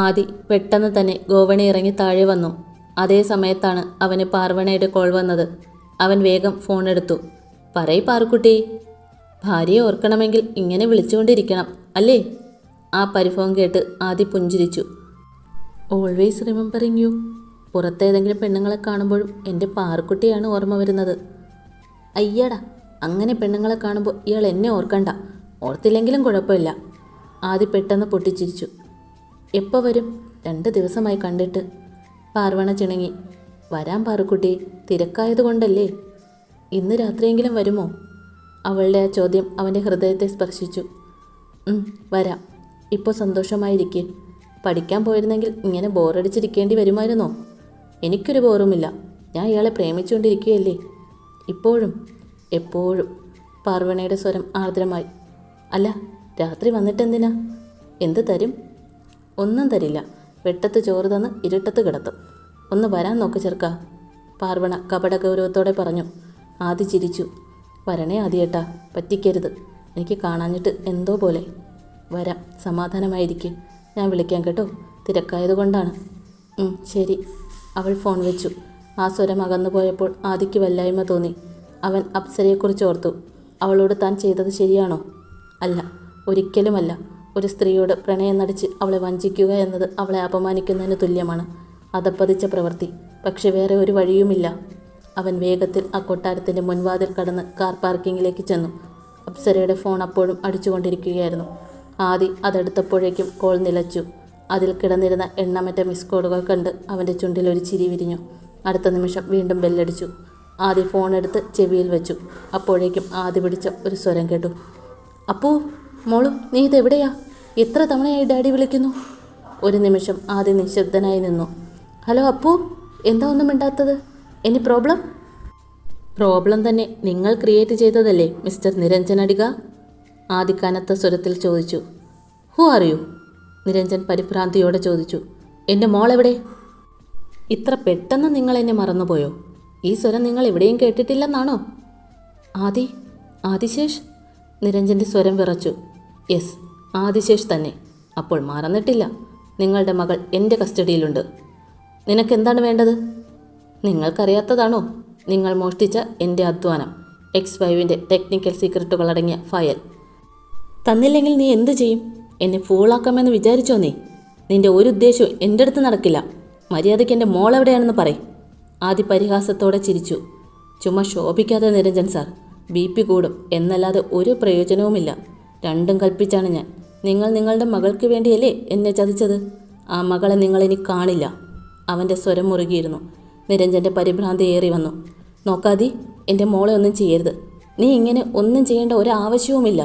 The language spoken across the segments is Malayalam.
ആദി പെട്ടെന്ന് തന്നെ ഗോവണി ഇറങ്ങി താഴെ വന്നു. അതേ സമയത്താണ് അവന് പാർവണയുടെ കോൾ വന്നത്. അവൻ വേഗം ഫോൺ എടുത്തു. പറയ് പാറുക്കുട്ടി, ഭാര്യയെ ഓർക്കണമെങ്കിൽ ഇങ്ങനെ വിളിച്ചുകൊണ്ടിരിക്കണം അല്ലേ? ആ പരിഭവം കേട്ട് ആദി പുഞ്ചിരിച്ചു. Always remembering U. പുറത്തേതെങ്കിലും പെണ്ണുങ്ങളെ കാണുമ്പോഴും എൻ്റെ പാറുക്കുട്ടിയാണ് ഓർമ്മ വരുന്നത്. അയ്യടാ, അങ്ങനെ പെണ്ണുങ്ങളെ കാണുമ്പോൾ ഇയാൾ എന്നെ ഓർക്കണ്ട. ഓർത്തില്ലെങ്കിലും കുഴപ്പമില്ല. ആദി പെട്ടെന്ന് പൊട്ടിച്ചിരിച്ചു. എപ്പോൾ വരും? 2 ദിവസമായി കണ്ടിട്ട്. പാർവണ ചിണുങ്ങി. വരാൻ പാറുക്കുട്ടി, തിരക്കായതുകൊണ്ടല്ലേ. ഇന്ന് രാത്രിയെങ്കിലും വരുമോ? അവളുടെ ആ ചോദ്യം അവൻ്റെ ഹൃദയത്തെ സ്പർശിച്ചു. വരാം. ഇപ്പോൾ സന്തോഷമായിരിക്കെ. പഠിക്കാൻ പോയിരുന്നെങ്കിൽ ഇങ്ങനെ ബോറടിച്ചിരിക്കേണ്ടി വരുമായിരുന്നോ? എനിക്കൊരു ബോറുമില്ല. ഞാൻ ഇയാളെ പ്രേമിച്ചുകൊണ്ടിരിക്കുകയല്ലേ. ഇപ്പോഴും എപ്പോഴും. പാർവണയുടെ സ്വരം ആർദ്രമായി. അല്ല, രാത്രി വന്നിട്ടെന്തിനാ? എന്ത് തരും? ഒന്നും തരില്ല. വെട്ടത്ത് ചോറ് തന്ന് ഇരുട്ടത്ത് കിടത്തും. ഒന്ന് വരാൻ നോക്ക് ചെറുക്ക, പാർവണ കപട ഗൗരവത്തോടെ പറഞ്ഞു. ആദി ചിരിച്ചു. വരണേ ആദിയേട്ടാ, പറ്റിക്കരുത്. എനിക്ക് കാണാഞ്ഞിട്ട് എന്തോ പോലെ. വരാം, സമാധാനമായിരിക്കും. ഞാൻ വിളിക്കാം കേട്ടോ, തിരക്കായതുകൊണ്ടാണ്. ശരി. അവൾ ഫോൺ വെച്ചു. ആ സ്വരം അകന്നു പോയപ്പോൾ ആദിക്ക് വല്ലായ്മ തോന്നി. അവൻ അപ്സരയെക്കുറിച്ച് ഓർത്തു. അവളോട് താൻ ചെയ്തത് ശരിയാണോ? അല്ല, ഒരിക്കലുമല്ല. ഒരു സ്ത്രീയോട് പ്രണയം നടിച്ച് അവളെ വഞ്ചിക്കുക എന്നത് അവളെ അപമാനിക്കുന്നതിന് തുല്യമാണ്. അതപ്പതിച്ച പ്രവൃത്തി. പക്ഷെ വേറെ ഒരു വഴിയുമില്ല. അവൻ വേഗത്തിൽ ആ കൊട്ടാരത്തിൻ്റെ മുൻവാതിൽ കടന്ന് കാർ പാർക്കിങ്ങിലേക്ക് ചെന്നു. അപ്സരയുടെ ഫോൺ അപ്പോഴും അടിച്ചുകൊണ്ടിരിക്കുകയായിരുന്നു. ആദി അതെടുത്തപ്പോഴേക്കും കോൾ നിലച്ചു. അതിൽ കിടന്നിരുന്ന എണ്ണമറ്റ മിസ് കോളുകൾ കണ്ട് അവൻ്റെ ചുണ്ടിൽ ഒരു ചിരി വിരിഞ്ഞു. അടുത്ത നിമിഷം വീണ്ടും ബെല്ലടിച്ചു. ആദി ഫോൺ എടുത്ത് ചെവിയിൽ വെച്ചു. അപ്പോഴേക്കും ആദി പിടിച്ച ഒരു സ്വരം കേട്ടു. അപ്പൂ, മോളു, നീ ഇതെവിടെയാ? എത്ര തവണയായി ഡാഡി വിളിക്കുന്നു? ഒരു നിമിഷം ആദി നിശബ്ദനായി നിന്നു. ഹലോ അപ്പൂ, എന്താ ഒന്നും മിണ്ടാത്തത്? Any problem? പ്രോബ്ലം തന്നെ നിങ്ങൾ ക്രിയേറ്റ് ചെയ്തതല്ലേ മിസ്റ്റർ നിരഞ്ജൻ അടിക? ആദി കനത്ത സ്വരത്തിൽ ചോദിച്ചു. Who are you? നിരഞ്ജൻ പരിഭ്രാന്തിയോടെ ചോദിച്ചു. എൻ്റെ മോളെവിടെ? ഇത്ര പെട്ടെന്ന് നിങ്ങൾ എന്നെ മറന്നുപോയോ? ഈ സ്വരം നിങ്ങൾ എവിടെയും കേട്ടിട്ടില്ലെന്നാണോ? ആദിശേഷ്? നിരഞ്ജൻ്റെ സ്വരം വിറച്ചു. യെസ്, ആദിശേഷ് തന്നെ. അപ്പോൾ മറന്നിട്ടില്ല. നിങ്ങളുടെ മകൾ എൻ്റെ കസ്റ്റഡിയിലുണ്ട്. നിനക്കെന്താണ് വേണ്ടത്? നിങ്ങൾക്കറിയാത്തതാണോ? നിങ്ങൾ മോഷ്ടിച്ച എൻ്റെ അധ്വാനം, X5-ൻ്റെ ടെക്നിക്കൽ സീക്രട്ടുകൾ അടങ്ങിയ ഫയൽ. തന്നില്ലെങ്കിൽ നീ എന്തു ചെയ്യും? എന്നെ ഫൂളാക്കാമെന്ന് വിചാരിച്ചോ നീ? നിന്റെ ഒരു ഉദ്ദേശവും എൻ്റെ അടുത്ത് നടക്കില്ല. മര്യാദയ്ക്ക് എൻ്റെ മോളെവിടെയാണെന്ന് പറയ്. ആദി പരിഹാസത്തോടെ ചിരിച്ചു. ചുമ്മാ ശോഭിക്കാതെ നിരഞ്ജൻ സാർ, BP കൂടും എന്നല്ലാതെ ഒരു പ്രയോജനവുമില്ല. രണ്ടും കൽപ്പിച്ചാണ് ഞാൻ. നിങ്ങൾ നിങ്ങളുടെ മകൾക്ക് വേണ്ടിയല്ലേ എന്നെ ചതിച്ചത്? ആ മകളെ നിങ്ങളിനി കാണില്ല. അവൻ്റെ സ്വരം മുറുകിയിരുന്നു. നിരഞ്ജൻ്റെ പരിഭ്രാന്തി ഏറി വന്നു. നോക്കാതി, എൻ്റെ മോളെ ഒന്നും ചെയ്യരുത്. നീ ഇങ്ങനെ ഒന്നും ചെയ്യേണ്ട ഒരാവശ്യവുമില്ല.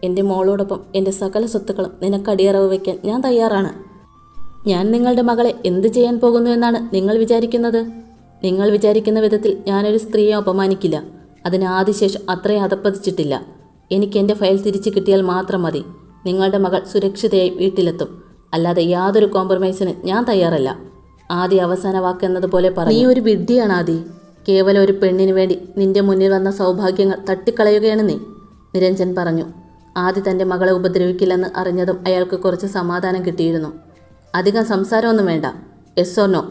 എൻ്റെ മോളോടൊപ്പം എൻ്റെ സകല സ്വത്തുക്കളും നിനക്കടിയറവ് വയ്ക്കാൻ ഞാൻ തയ്യാറാണ്. ഞാൻ നിങ്ങളുടെ മകളെ എന്ത് ചെയ്യാൻ പോകുന്നു എന്നാണ് നിങ്ങൾ വിചാരിക്കുന്നത്? നിങ്ങൾ വിചാരിക്കുന്ന വിധത്തിൽ ഞാനൊരു സ്ത്രീയെ അപമാനിക്കില്ല. അതിന് ആദിശേഷം അത്രയും അതപ്പതിച്ചിട്ടില്ല. എനിക്ക് എൻ്റെ ഫയൽ തിരിച്ചു കിട്ടിയാൽ മാത്രം മതി. നിങ്ങളുടെ മകൾ സുരക്ഷിതയായി വീട്ടിലെത്തും. അല്ലാതെ യാതൊരു കോംപ്രമൈസിന് ഞാൻ തയ്യാറല്ല. ആദി അവസാന വാക്കെന്നതുപോലെ പറഞ്ഞു. നീ ഒരു വിഡ്ഢിയാണ് ആദി. കേവലം ഒരു പെണ്ണിന് വേണ്ടി നിന്റെ മുന്നിൽ വന്ന സൗഭാഗ്യങ്ങൾ തട്ടിക്കളയുകയാണ് നീ. നിരഞ്ജൻ പറഞ്ഞു. ആദി തൻ്റെ മകളെ ഉപദ്രവിക്കില്ലെന്ന് അറിഞ്ഞതും അയാൾക്ക് കുറച്ച് സമാധാനം കിട്ടിയിരുന്നു. അധികം സംസാരമൊന്നും വേണ്ട. യെസ് ഓർ നോ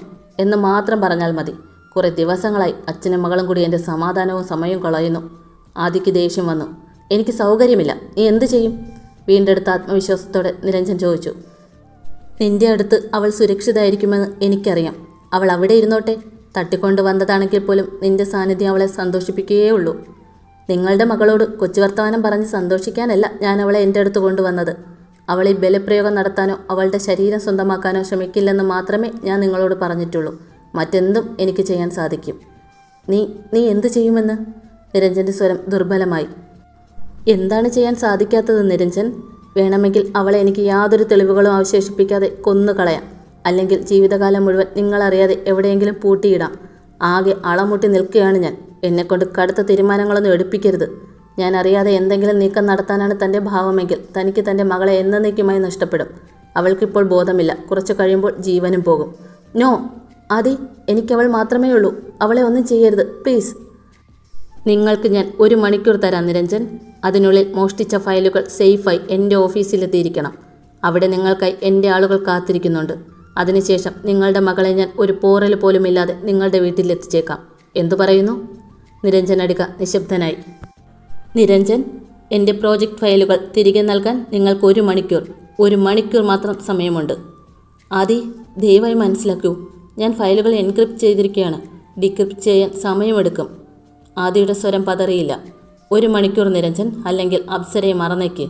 എന്ന് മാത്രം പറഞ്ഞാൽ മതി. കുറേ ദിവസങ്ങളായി അച്ഛനും മകളും കൂടി എൻ്റെ സമാധാനവും സമയവും കളയുന്നു. ആദിക്ക് ദേഷ്യം വന്നു. എനിക്ക് സൗകര്യമില്ല. നീ എന്ത് ചെയ്യും? വീണ്ടെടുത്ത ആത്മവിശ്വാസത്തോടെ നിരഞ്ജൻ ചോദിച്ചു. നിന്റെ അടുത്ത് അവൾ സുരക്ഷിതയായിരിക്കുമെന്ന് എനിക്കറിയാം. അവൾ അവിടെ ഇരുന്നോട്ടെ. തട്ടിക്കൊണ്ട് വന്നതാണെങ്കിൽ പോലും നിന്റെ സാന്നിധ്യം അവളെ സന്തോഷിപ്പിക്കുകയേ ഉള്ളൂ. നിങ്ങളുടെ മകളോട് കൊച്ചുവർത്തമാനം പറഞ്ഞ് സന്തോഷിക്കാനല്ല ഞാൻ അവളെ എൻ്റെ അടുത്ത് കൊണ്ടുവന്നത്. അവളിൽ ബലപ്രയോഗം നടത്താനോ അവളുടെ ശരീരം സ്വന്തമാക്കാനോ ശ്രമിക്കില്ലെന്ന് മാത്രമേ ഞാൻ നിങ്ങളോട് പറഞ്ഞിട്ടുള്ളൂ. മറ്റെന്തും എനിക്ക് ചെയ്യാൻ സാധിക്കും. നീ എന്തു ചെയ്യുമെന്ന്? നിരഞ്ജൻ്റെ സ്വരം ദുർബലമായി. എന്താണ് ചെയ്യാൻ സാധിക്കാത്തത് നിരഞ്ജൻ? വേണമെങ്കിൽ അവളെ എനിക്ക് യാതൊരു തെളിവുകളും അവശേഷിപ്പിക്കാതെ കൊന്നുകളയാം. അല്ലെങ്കിൽ ജീവിതകാലം മുഴുവൻ നിങ്ങളറിയാതെ എവിടെയെങ്കിലും പൂട്ടിയിടാം. ആകെ അളമുട്ടി നിൽക്കുകയാണ് ഞാൻ. എന്നെക്കൊണ്ട് കടുത്ത തീരുമാനങ്ങളൊന്നും എടുപ്പിക്കരുത്. ഞാൻ അറിയാതെ എന്തെങ്കിലും നീക്കം നടത്താനാണ് തൻ്റെ ഭാവമെങ്കിൽ തനിക്ക് തൻ്റെ മകളെ എന്നേക്കുമായി നഷ്ടപ്പെടും. അവൾക്കിപ്പോൾ ബോധമില്ല. കുറച്ച് കഴിയുമ്പോൾ ജീവനും പോകും. നോ ആദി, എനിക്കവൾ മാത്രമേ ഉള്ളൂ. അവളെ ഒന്നും ചെയ്യരുത് പ്ലീസ്. നിങ്ങൾക്ക് ഞാൻ 1 മണിക്കൂർ തരാം നിരഞ്ജൻ. അതിനുള്ളിൽ മോഷ്ടിച്ച ഫയലുകൾ സേഫായി എൻ്റെ ഓഫീസിലെത്തിയിരിക്കണം. അവിടെ നിങ്ങൾക്കായി എൻ്റെ ആളുകൾ കാത്തിരിക്കുന്നുണ്ട്. അതിനുശേഷം നിങ്ങളുടെ മകളെ ഞാൻ ഒരു പോറൽ പോലുമില്ലാതെ നിങ്ങളുടെ വീട്ടിലെത്തിച്ചേക്കാം. എന്തു പറയുന്നു? നിരഞ്ജൻ അടിക നിശബ്ദനായി. നിരഞ്ജൻ, എൻ്റെ പ്രോജക്റ്റ് ഫയലുകൾ തിരികെ നൽകാൻ നിങ്ങൾക്ക് 1 മണിക്കൂർ മാത്രം സമയമുണ്ട്. ആദി, ദയവായി മനസ്സിലാക്കൂ. ഞാൻ ഫയലുകൾ എൻക്രിപ്റ്റ് ചെയ്തിരിക്കുകയാണ്. ഡീക്രിപ്റ്റ് ചെയ്യാൻ സമയമെടുക്കും. ആദിയുടെ സ്വരം പതറിയില്ല. 1 മണിക്കൂർ നിരഞ്ജൻ, അല്ലെങ്കിൽ അപ്സരയെ മറന്നേക്ക്.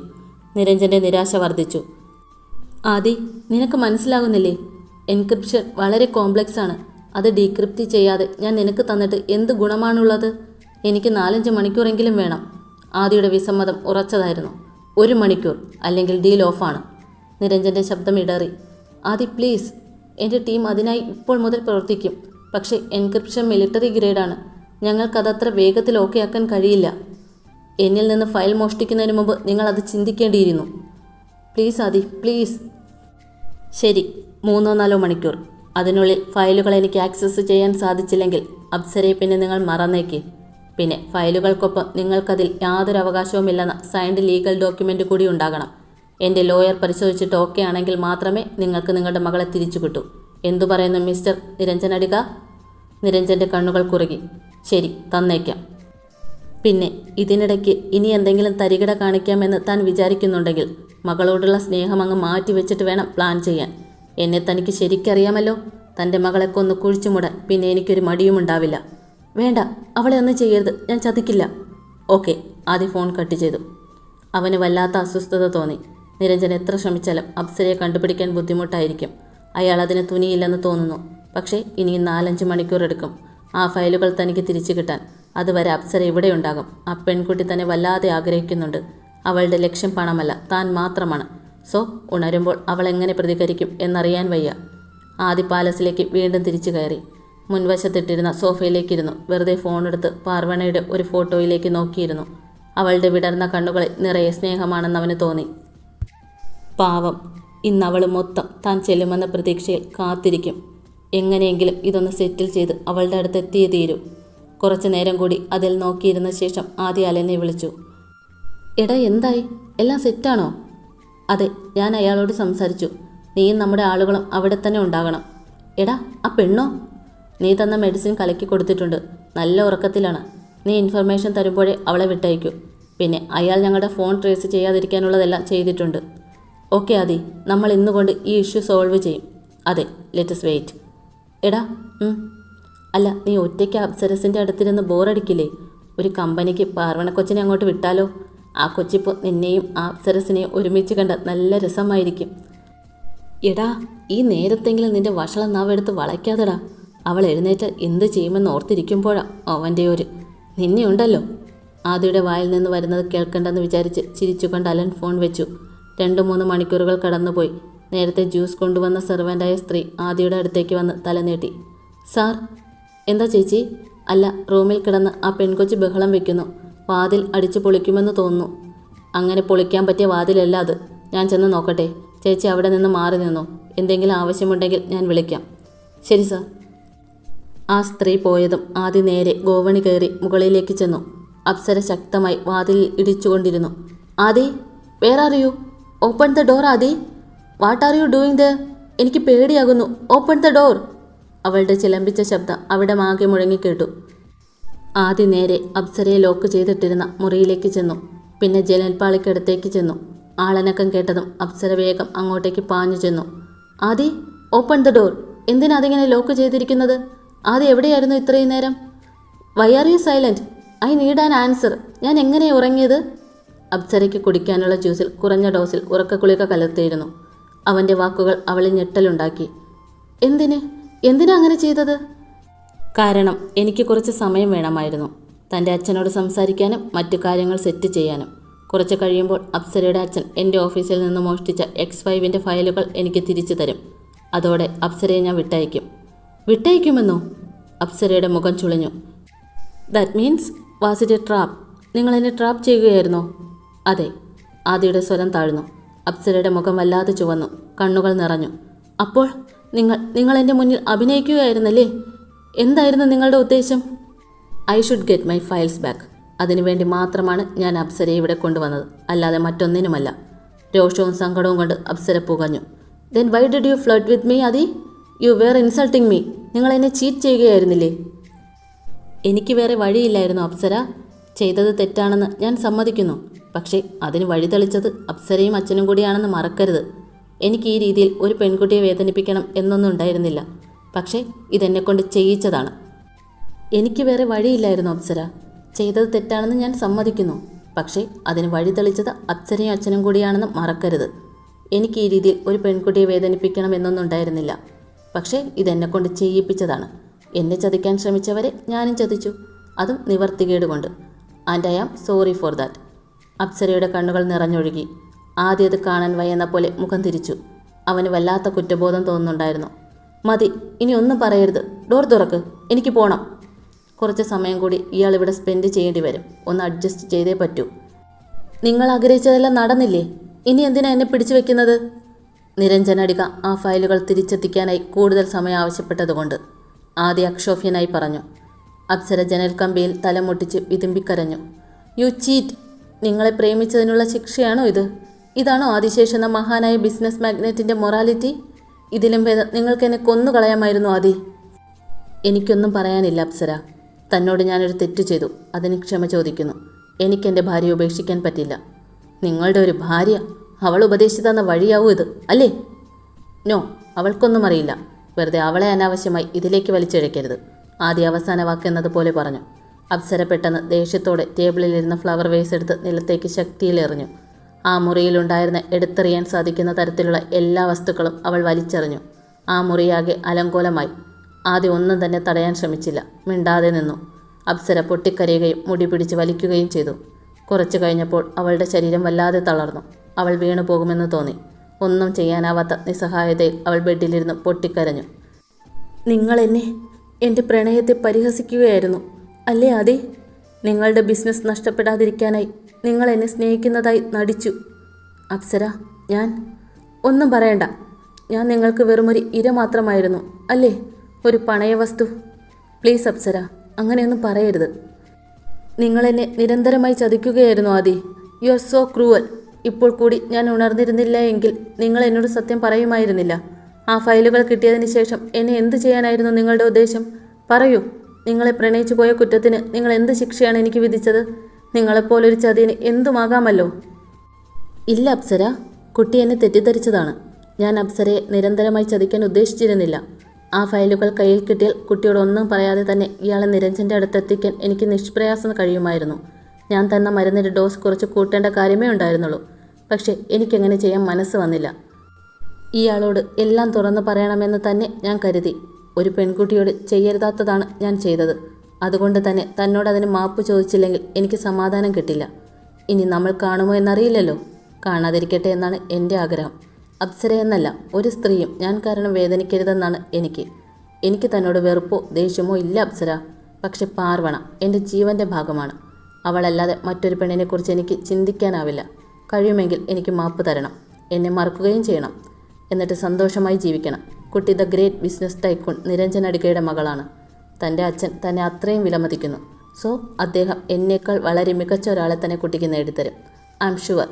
നിരഞ്ജൻ്റെ നിരാശ വർദ്ധിച്ചു. ആദി, നിനക്ക് മനസ്സിലാകുന്നില്ലേ? എൻക്രിപ്ഷൻ വളരെ കോംപ്ലക്സ് ആണ്. അത് ഡീക്രിപ്റ്റ് ചെയ്യാതെ ഞാൻ നിനക്ക് തന്നിട്ട് എന്ത് ഗുണമാണുള്ളത്? എനിക്ക് 4-5 മണിക്കൂറെങ്കിലും വേണം. ആദിയുടെ വിസമ്മതം ഉറച്ചതായിരുന്നു. 1 മണിക്കൂർ, അല്ലെങ്കിൽ ഡീൽ ഓഫാണ്. നിരഞ്ജൻ്റെ ശബ്ദം ഇടറി. ആദി പ്ലീസ്, എൻ്റെ ടീം അതിനായി ഇപ്പോൾ മുതൽ പ്രവർത്തിക്കും. പക്ഷേ എൻക്രിപ്ഷൻ മിലിറ്ററി ഗ്രേഡാണ്. ഞങ്ങൾക്കതത്ര വേഗത്തിൽ ഓക്കെ ആക്കാൻ കഴിയില്ല. എന്നിൽ നിന്ന് ഫയൽ മോഷ്ടിക്കുന്നതിന് മുമ്പ് നിങ്ങൾ അത് ചിന്തിക്കേണ്ടിയിരുന്നു. Please Adi, please. ശരി, 3-4 മണിക്കൂർ. അതിനുള്ളിൽ ഫയലുകൾ എനിക്ക് ആക്സസ് ചെയ്യാൻ സാധിച്ചില്ലെങ്കിൽ അപ്സരയെ പിന്നെ നിങ്ങൾ മറന്നേക്ക്. പിന്നെ ഫയലുകൾക്കൊപ്പം നിങ്ങൾക്കതിൽ യാതൊരു അവകാശവുമില്ലെന്ന സൈൻഡ് ലീഗൽ ഡോക്യുമെൻ്റ് കൂടി ഉണ്ടാകണം. എൻ്റെ ലോയർ പരിശോധിച്ചിട്ട് ഓക്കെ ആണെങ്കിൽ മാത്രമേ നിങ്ങൾക്ക് നിങ്ങളുടെ മകളെ തിരിച്ചു കിട്ടൂ. എന്തു പറയുന്നു മിസ്റ്റർ നിരഞ്ജൻ അടിക? നിരഞ്ജൻ്റെ കണ്ണുകൾ കുറുകി. ശരി, തന്നേക്കാം. പിന്നെ ഇതിനിടയ്ക്ക് ഇനി എന്തെങ്കിലും തരികിട കാണിക്കാമെന്ന് താൻ വിചാരിക്കുന്നുണ്ടെങ്കിൽ മകളോടുള്ള സ്നേഹം അങ്ങ് മാറ്റിവെച്ചിട്ട് വേണം പ്ലാൻ ചെയ്യാൻ. എന്നെ തനിക്ക് ശരിക്കറിയാമല്ലോ. തൻ്റെ മകളെ കൊന്ന് കുഴിച്ചുമുടാൻ പിന്നെ എനിക്കൊരു മടിയുമുണ്ടാവില്ല. വേണ്ട, അവളെ ഒന്നും ചെയ്യരുത്. ഞാൻ ചതിക്കില്ല. ഓക്കെ. ആദ്യം ഫോൺ കട്ട് ചെയ്തു. അവന് വല്ലാത്ത അസ്വസ്ഥത തോന്നി. നിരഞ്ജൻ എത്ര ശ്രമിച്ചാലും അപ്സരയെ കണ്ടുപിടിക്കാൻ ബുദ്ധിമുട്ടായിരിക്കും. അയാൾ അതിന് തുനിയില്ലെന്ന് തോന്നുന്നു. പക്ഷേ ഇനിയും 4-5 മണിക്കൂർ എടുക്കും ആ ഫയലുകൾ തനിക്ക് തിരിച്ചു കിട്ടാൻ. അതുവരെ അപ്സര ഇവിടെ ഉണ്ടാകും. ആ പെൺകുട്ടി തന്നെ വല്ലാതെ ആഗ്രഹിക്കുന്നുണ്ട്. അവളുടെ ലക്ഷ്യം പണമല്ല, താൻ മാത്രമാണ്. സോ ഉണരുമ്പോൾ അവൾ എങ്ങനെ പ്രതികരിക്കും എന്നറിയാൻ വയ്യ. ആദി പാലസിലേക്ക് വീണ്ടും തിരിച്ചു കയറി. മുൻവശത്തിട്ടിരുന്ന സോഫയിലേക്കിരുന്നു. വെറുതെ ഫോണെടുത്ത് പാർവണയുടെ ഒരു ഫോട്ടോയിലേക്ക് നോക്കിയിരുന്നു. അവളുടെ വിടർന്ന കണ്ണുകളിൽ നിറയെ സ്നേഹമാണെന്ന് അവന് തോന്നി. പാവം, ഇന്നവൾ മൊത്തം താൻ ചെല്ലുമെന്ന പ്രതീക്ഷയിൽ കാത്തിരിക്കും. എങ്ങനെയെങ്കിലും ഇതൊന്ന് സെറ്റിൽ ചെയ്ത് അവളുടെ അടുത്ത് എത്തിയേ തീരൂ. കുറച്ചു നേരം കൂടി അതിൽ നോക്കിയിരുന്ന ശേഷം ആദ്യ അലനെ വിളിച്ചു. എടാ, എന്തായി? എല്ലാം സെറ്റാണോ? അതെ, ഞാൻ അയാളോട് സംസാരിച്ചു. നീയും നമ്മുടെ ആളുകളും അവിടെ തന്നെ ഉണ്ടാകണം. എടാ, ആ പെണ്ണോ? നീ തന്ന മെഡിസിൻ കലക്കി കൊടുത്തിട്ടുണ്ട്. നല്ല ഉറക്കത്തിലാണ്. നീ ഇൻഫർമേഷൻ തരുമ്പോഴേ അവളെ വിട്ടയക്കൂ. പിന്നെ അയാൾ ഞങ്ങളുടെ ഫോൺ ട്രേസ് ചെയ്യാതിരിക്കാനുള്ളതെല്ലാം ചെയ്തിട്ടുണ്ട്. ഓക്കെ ആദി, നമ്മൾ ഇന്നുകൊണ്ട് ഈ ഇഷ്യൂ സോൾവ് ചെയ്യും. അതെ, ലെറ്റസ് വെയിറ്റ്. എടാ, അല്ല, നീ ഒറ്റയ്ക്ക് അപ്സരസിൻ്റെ അടുത്തിരുന്ന് ബോറടിക്കില്ലേ? ഒരു കമ്പനിക്ക് പാർവണ കൊച്ചിനെ അങ്ങോട്ട് വിട്ടാലോ? ആ കൊച്ചിപ്പോൾ നിന്നെയും ആ അപ്സരസിനെയും ഒരുമിച്ച് കണ്ട നല്ല രസമായിരിക്കും. എടാ, ഈ നേരത്തെങ്കിലും നിന്റെ വഷളം നാവെടുത്ത് വളയ്ക്കാതെടാ. അവൾ എഴുന്നേറ്റ് എന്ത് ചെയ്യുമെന്ന് ഓർത്തിരിക്കുമ്പോഴാ അവൻ്റെ ഒരു നിന്നെ ഉണ്ടല്ലോ. ആദിയുടെ വായിൽ നിന്ന് വരുന്നത് കേൾക്കണ്ടെന്ന് വിചാരിച്ച് ചിരിച്ചുകൊണ്ട് അലൻ ഫോൺ വെച്ചു. 2-3 മണിക്കൂറുകൾ കടന്നുപോയി. നേരത്തെ ജ്യൂസ് കൊണ്ടുവന്ന സെർവൻ്റായ സ്ത്രീ ആദിയുടെ അടുത്തേക്ക് വന്ന് തലനീട്ടി. സാർ. എന്താ ചേച്ചി? അല്ല, റൂമിൽ കിടന്ന് ആ പെൺകൊച്ചി ബഹളം വെക്കുന്നു. വാതിൽ അടിച്ചു പൊളിക്കുമെന്ന് തോന്നുന്നു. അങ്ങനെ പൊളിക്കാൻ പറ്റിയ വാതിലല്ല അത്. ഞാൻ ചെന്ന് നോക്കട്ടെ. ചേച്ചി അവിടെ നിന്ന് മാറി നിന്നു. എന്തെങ്കിലും ആവശ്യമുണ്ടെങ്കിൽ ഞാൻ വിളിക്കാം. ശരി സാർ. ആ സ്ത്രീ പോയതും ആദി നേരെ ഗോവണി കയറി മുകളിലേക്ക് ചെന്നു. അപ്സര ശക്തമായി വാതിലിൽ ഇടിച്ചുകൊണ്ടിരുന്നു. Aadi, where are you? Open the door Aadi. What are you doing ദ? എനിക്ക് പേടിയാകുന്നു. Open the door. അവളുടെ ചിലമ്പിച്ച ശബ്ദം അവിടെ ആകെ മുഴങ്ങിക്കേട്ടു. ആദി നേരെ അപ്സരയെ ലോക്ക് ചെയ്തിട്ടിരുന്ന മുറിയിലേക്ക് ചെന്നു. പിന്നെ ജനൽപ്പാളിക്കടുത്തേക്ക് ചെന്നു. ആളനക്കം കേട്ടതും അപ്സര വേഗം അങ്ങോട്ടേക്ക് പാഞ്ഞു ചെന്നു. Adi, open the door. എന്തിനാ അതിങ്ങനെ ലോക്ക് ചെയ്തിരിക്കുന്നത്? ആദി, എവിടെയായിരുന്നു ഇത്രയും നേരം? Why are you silent? I need an answer. ഞാൻ എങ്ങനെയാണ് ഉറങ്ങിയത്? അപ്സരയ്ക്ക് കുടിക്കാനുള്ള ജ്യൂസിൽ കുറഞ്ഞ ഡോസിൽ ഉറക്കക്കുളിക കലർത്തിയിരുന്നു. അവൻ്റെ വാക്കുകൾ അവളിൽ ഞെട്ടലുണ്ടാക്കി. എന്തിനാ അങ്ങനെ ചെയ്തത്? കാരണം എനിക്ക് കുറച്ച് സമയം വേണമായിരുന്നു. തൻ്റെ അച്ഛനോട് സംസാരിക്കാനും മറ്റു കാര്യങ്ങൾ സെറ്റ് ചെയ്യാനും. കുറച്ച് കഴിയുമ്പോൾ അപ്സരയുടെ അച്ഛൻ എൻ്റെ ഓഫീസിൽ നിന്ന് മോഷ്ടിച്ച X5 ഫയലുകൾ എനിക്ക് തിരിച്ചു തരും. അതോടെ അപ്സരയെ ഞാൻ വിട്ടയക്കും. വിട്ടയക്കുമെന്നോ? അപ്സരയുടെ മുഖം ചുളിഞ്ഞു. That means was it a trap? നിങ്ങൾ എന്നെ ട്രാപ്പ് ചെയ്യുകയായിരുന്നോ? അതെ. ആദിയുടെ സ്വരം താഴ്ന്നു. അപ്സരയുടെ മുഖം വല്ലാതെ ചുവന്നു. കണ്ണുകൾ നിറഞ്ഞു. അപ്പോൾ നിങ്ങൾ എൻ്റെ മുന്നിൽ അഭിനയിക്കുകയായിരുന്നല്ലേ? എന്തായിരുന്നു നിങ്ങളുടെ ഉദ്ദേശം? I should get my files back. അതിനുവേണ്ടി മാത്രമാണ് ഞാൻ അപ്സരയെ ഇവിടെ കൊണ്ടുവന്നത്, അല്ലാതെ മറ്റൊന്നിനുമല്ല. രോഷവും സങ്കടവും കൊണ്ട് അപ്സര പുകഞ്ഞു. Then why did you flirt with me Aadi? You were insulting me. നിങ്ങൾ എന്നെ ചീറ്റ് ചെയ്യുകയായിരുന്നില്ലേ? എനിക്ക് വേറെ വഴിയില്ലായിരുന്നു അപ്സര. ചെയ്തത് തെറ്റാണെന്ന് ഞാൻ സമ്മതിക്കുന്നു. പക്ഷേ അതിന് വഴി തെളിച്ചത് അപ്സരയും അച്ഛനും കൂടിയാണെന്ന് മറക്കരുത്. എനിക്ക് ഈ രീതിയിൽ ഒരു പെൺകുട്ടിയെ വേദനിപ്പിക്കണം എന്നൊന്നും ഉണ്ടായിരുന്നില്ല. പക്ഷേ ഇതെന്നെക്കൊണ്ട് ചെയ്യിച്ചതാണ്. എനിക്ക് വേറെ വഴിയില്ലായിരുന്നു അപ്സര. ചെയ്തത് തെറ്റാണെന്ന് ഞാൻ സമ്മതിക്കുന്നു. പക്ഷേ അതിന് വഴി തെളിച്ചത് അപ്സരയും അച്ഛനും കൂടിയാണെന്ന് മറക്കരുത്. എനിക്ക് ഈ രീതിയിൽ ഒരു പെൺകുട്ടിയെ വേദനിപ്പിക്കണം എന്നൊന്നും ഉണ്ടായിരുന്നില്ല. പക്ഷേ ഇതെന്നെക്കൊണ്ട് ചെയ്യിപ്പിച്ചതാണ്. എന്നെ ചതിക്കാൻ ശ്രമിച്ചവരെ ഞാനും ചതിച്ചു, അതും നിവർത്തികേട് കൊണ്ട്. And I am sorry for that. അപ്സരയുടെ കണ്ണുകൾ നിറഞ്ഞൊഴുകി. ആദ്യം അത് കാണാൻ വയ്യെന്ന പോലെ മുഖം തിരിച്ചു. അവന് വല്ലാത്ത കുറ്റബോധം തോന്നുന്നുണ്ടായിരുന്നു. മതി, ഇനി ഒന്നും പറയരുത്. ഡോർ തുറക്ക്, എനിക്ക് പോകണം. കുറച്ച് സമയം കൂടി ഇയാൾ ഇവിടെ സ്പെൻഡ് ചെയ്യേണ്ടി വരും. ഒന്ന് അഡ്ജസ്റ്റ് ചെയ്തേ പറ്റൂ. നിങ്ങൾ ആഗ്രഹിച്ചതെല്ലാം നടന്നില്ലേ? ഇനി എന്തിനാ എന്നെ പിടിച്ചു വെക്കുന്നത്? നിരഞ്ജനടിക ആ ഫയലുകൾ തിരിച്ചെത്തിക്കാനായി കൂടുതൽ സമയം ആവശ്യപ്പെട്ടതുകൊണ്ട് ആദ്യ അക്ഷോഭ്യനായി പറഞ്ഞു. അപ്സര ജനൽ കമ്പിയിൽ തലമുട്ടിച്ച് വിതുമ്പിക്കരഞ്ഞു. You cheat. നിങ്ങളെ പ്രേമിച്ചതിനുള്ള ശിക്ഷയാണോ ഇത്? ഇതാണോ ആദിശേഷ് എന്ന മഹാനായ ബിസിനസ് മാഗ്നറ്റിൻ്റെ മൊറാലിറ്റി? ഇതിലും ഭേദം നിങ്ങൾക്ക് എന്നെ കൊന്നുകളയാമായിരുന്നു ആദി. എനിക്കൊന്നും പറയാനില്ല അപ്സര. തന്നോട് ഞാനൊരു തെറ്റ് ചെയ്തു, അതിന് ക്ഷമ ചോദിക്കുന്നു. എനിക്കെൻ്റെ ഭാര്യയെ ഉപേക്ഷിക്കാൻ പറ്റില്ല. നിങ്ങളുടെ ഒരു ഭാര്യ? അവൾ ഉപദേശിച്ചു തന്ന വഴിയാവൂ ഇത്, അല്ലേ? നോ, അവൾക്കൊന്നും അറിയില്ല. വെറുതെ അവളെ അനാവശ്യമായി ഇതിലേക്ക് വലിച്ചിഴക്കരുത്. ആദ്യ അവസാന വാക്കെന്നതുപോലെ പറഞ്ഞു. അപ്സര പെട്ടെന്ന് ദേഷ്യത്തോടെ ടേബിളിലിരുന്ന ഫ്ലവർ വേസ് എടുത്ത് നിലത്തേക്ക് ശക്തിയിലെറിഞ്ഞു. ആ മുറിയിലുണ്ടായിരുന്ന എടുത്തെറിയാൻ സാധിക്കുന്ന തരത്തിലുള്ള എല്ലാ വസ്തുക്കളും അവൾ വലിച്ചെറിഞ്ഞു. ആ മുറിയാകെ അലങ്കോലമായി. ആദ്യം ഒന്നും തന്നെ തടയാൻ ശ്രമിച്ചില്ല. മിണ്ടാതെ നിന്നു. അപ്സര പൊട്ടിക്കരയുകയും മുടി പിടിച്ച് വലിക്കുകയും ചെയ്തു. കുറച്ചു കഴിഞ്ഞപ്പോൾ അവളുടെ ശരീരം വല്ലാതെ തളർന്നു. അവൾ വീണു പോകുമെന്ന് തോന്നി. ഒന്നും ചെയ്യാനാവാത്ത നിസ്സഹായതയിൽ അവൾ ബെഡിലിരുന്ന് പൊട്ടിക്കരഞ്ഞു. നിങ്ങൾ എന്നെ, എൻ്റെ പ്രണയത്തെ പരിഹസിക്കുകയായിരുന്നു അല്ലേ ആദി? നിങ്ങളുടെ ബിസിനസ് നഷ്ടപ്പെടാതിരിക്കാനായി നിങ്ങൾ എന്നെ സ്നേഹിക്കുന്നതായി നടിച്ചു. അപ്സര, ഞാൻ ഒന്നും പറയണ്ട. ഞാൻ നിങ്ങൾക്ക് വെറുമൊരു ഇര മാത്രമായിരുന്നു അല്ലേ? ഒരു പണയവസ്തു. പ്ലീസ് അപ്സര, അങ്ങനെയൊന്നും പറയരുത്. നിങ്ങളെന്നെ നിരന്തരമായി ചതിക്കുകയായിരുന്നു Aadi. You are so cruel. ഇപ്പോൾ കൂടി ഞാൻ ഉണർന്നിരുന്നില്ല എങ്കിൽ നിങ്ങൾ എന്നോട് സത്യം പറയുമായിരുന്നില്ല. ആ ഫയലുകൾ കിട്ടിയതിന് ശേഷം എന്നെ എന്ത് ചെയ്യാനായിരുന്നു നിങ്ങളുടെ ഉദ്ദേശം? പറയൂ. നിങ്ങളെ പ്രണയിച്ചു പോയ കുറ്റത്തിന് നിങ്ങൾ എന്ത് ശിക്ഷയാണ് എനിക്ക് വിധിച്ചത്? നിങ്ങളെപ്പോലൊരു ചതിന് എന്തുമാകാമല്ലോ. ഇല്ല അപ്സര, കുട്ടി എന്നെ തെറ്റിദ്ധരിച്ചതാണ്. ഞാൻ അപ്സരയെ നിരന്തരമായി ചതിക്കാൻ ഉദ്ദേശിച്ചിരുന്നില്ല. ആ ഫയലുകൾ കയ്യിൽ കിട്ടിയാൽ കുട്ടിയോട് ഒന്നും പറയാതെ തന്നെ ഇയാളെ നിരഞ്ജൻ്റെ അടുത്തെത്തിക്കാൻ എനിക്ക് നിഷ്പ്രയാസം കഴിയുമായിരുന്നു. ഞാൻ തന്ന മരുന്നിൻ്റെ ഡോസ് കുറച്ച് കൂട്ടേണ്ട കാര്യമേ ഉണ്ടായിരുന്നുള്ളൂ. പക്ഷേ എനിക്കങ്ങനെ ചെയ്യാൻ മനസ്സ് വന്നില്ല. ഇയാളോട് എല്ലാം തുറന്നു പറയണമെന്ന് തന്നെ ഞാൻ കരുതി. ഒരു പെൺകുട്ടിയോട് ചെയ്യരുതാത്തതാണ് ഞാൻ ചെയ്തത്. അതുകൊണ്ട് തന്നെ തന്നോട് അതിന് മാപ്പ് ചോദിച്ചില്ലെങ്കിൽ എനിക്ക് സമാധാനം കിട്ടില്ല. ഇനി നമ്മൾ കാണുമോ എന്നറിയില്ലല്ലോ. കാണാതിരിക്കട്ടെ എന്നാണ് എൻ്റെ ആഗ്രഹം. അപ്സര എന്നല്ല, ഒരു സ്ത്രീയും ഞാൻ കാരണം വേദനിക്കരുതെന്നാണ് എനിക്ക് തന്നോട് വെറുപ്പോ ദേഷ്യമോ ഇല്ല അപ്സര. പക്ഷെ പാർവണ എൻ്റെ ജീവൻ്റെ ഭാഗമാണ്. അവളല്ലാതെ മറ്റൊരു പെണ്ണിനെക്കുറിച്ച് എനിക്ക് ചിന്തിക്കാനാവില്ല. കഴിയുമെങ്കിൽ എനിക്ക് മാപ്പ് തരണം. എന്നെ മറക്കുകയും ചെയ്യണം. എന്നിട്ട് സന്തോഷമായി ജീവിക്കണം. കുട്ടി the great business tycoon Niranjan അടികയുടെ മകളാണ്. തൻ്റെ അച്ഛൻ തന്നെ അത്രയും വിലമതിക്കുന്നു. സോ അദ്ദേഹം എന്നേക്കാൾ വളരെ മികച്ച ഒരാളെ തന്നെ കുട്ടിക്ക് നേടിത്തരും. I am sure.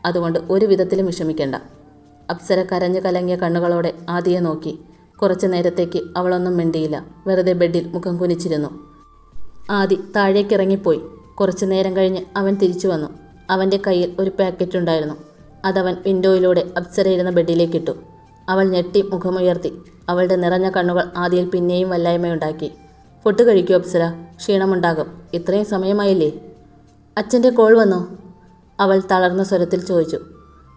അതുകൊണ്ട് ഒരു വിധത്തിലും വിഷമിക്കേണ്ട. അപ്സര കരഞ്ഞു കലങ്ങിയ കണ്ണുകളോടെ ആദിയെ നോക്കി. കുറച്ചു നേരത്തേക്ക് അവളൊന്നും മിണ്ടിയില്ല. വെറുതെ ബെഡിൽ മുഖം കുനിച്ചിരുന്നു. ആദി താഴേക്കിറങ്ങിപ്പോയി. കുറച്ചു നേരം കഴിഞ്ഞ് അവൻ തിരിച്ചു വന്നു. അവൻ്റെ കയ്യിൽ ഒരു പാക്കറ്റ് ഉണ്ടായിരുന്നു. അതവൻ വിൻഡോയിലൂടെ അപ്സര ഇരുന്ന ബെഡിലേക്കിട്ടു. അവൾ ഞെട്ടി മുഖമുയർത്തി. അവളുടെ നിറഞ്ഞ കണ്ണുകൾ ആദിയിൽ പിന്നെയും വല്ലായ്മയുണ്ടാക്കി. ഫുഡ് കഴിക്കൂ അപ്സര, ക്ഷീണമുണ്ടാകും. ഇത്രയും സമയമായില്ലേ? അച്ഛൻ്റെ കോൾ വന്നോ? അവൾ തളർന്ന സ്വരത്തിൽ ചോദിച്ചു.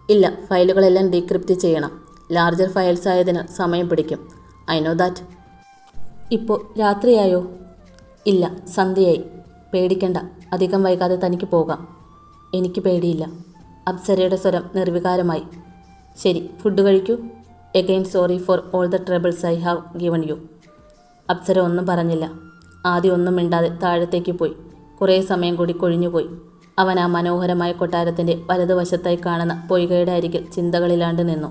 ഇല്ല, ഫയലുകളെല്ലാം ഡീക്രിപ്റ്റ് ചെയ്യണം. ലാർജർ ഫയൽസ് ആയതിന് സമയം പിടിക്കും. I know that. ഇപ്പോൾ രാത്രിയായോ? ഇല്ല, സന്ധ്യയായി. പേടിക്കണ്ട, അധികം വൈകാതെ തനിക്ക് പോകാം. എനിക്ക് പേടിയില്ല. അപ്സരയുടെ സ്വരം നിർവികാരമായി. ശരി, ഫുഡ് കഴിക്കൂ. Again sorry for all the troubles I have given U. Apsara ഒന്നും പറഞ്ഞില്ല. ആദ്യം ഒന്നും മിണ്ടാതെ താഴത്തേക്ക് പോയി. കുറേ സമയം കൂടി കൊഴിഞ്ഞുപോയി. അവൻ ആ മനോഹരമായ കൊട്ടാരത്തിൻ്റെ വലതുവശത്തായി കാണുന്ന പൊയ്കയുടെ അരികിൽ ചിന്തകളിലാണ്ട് നിന്നു.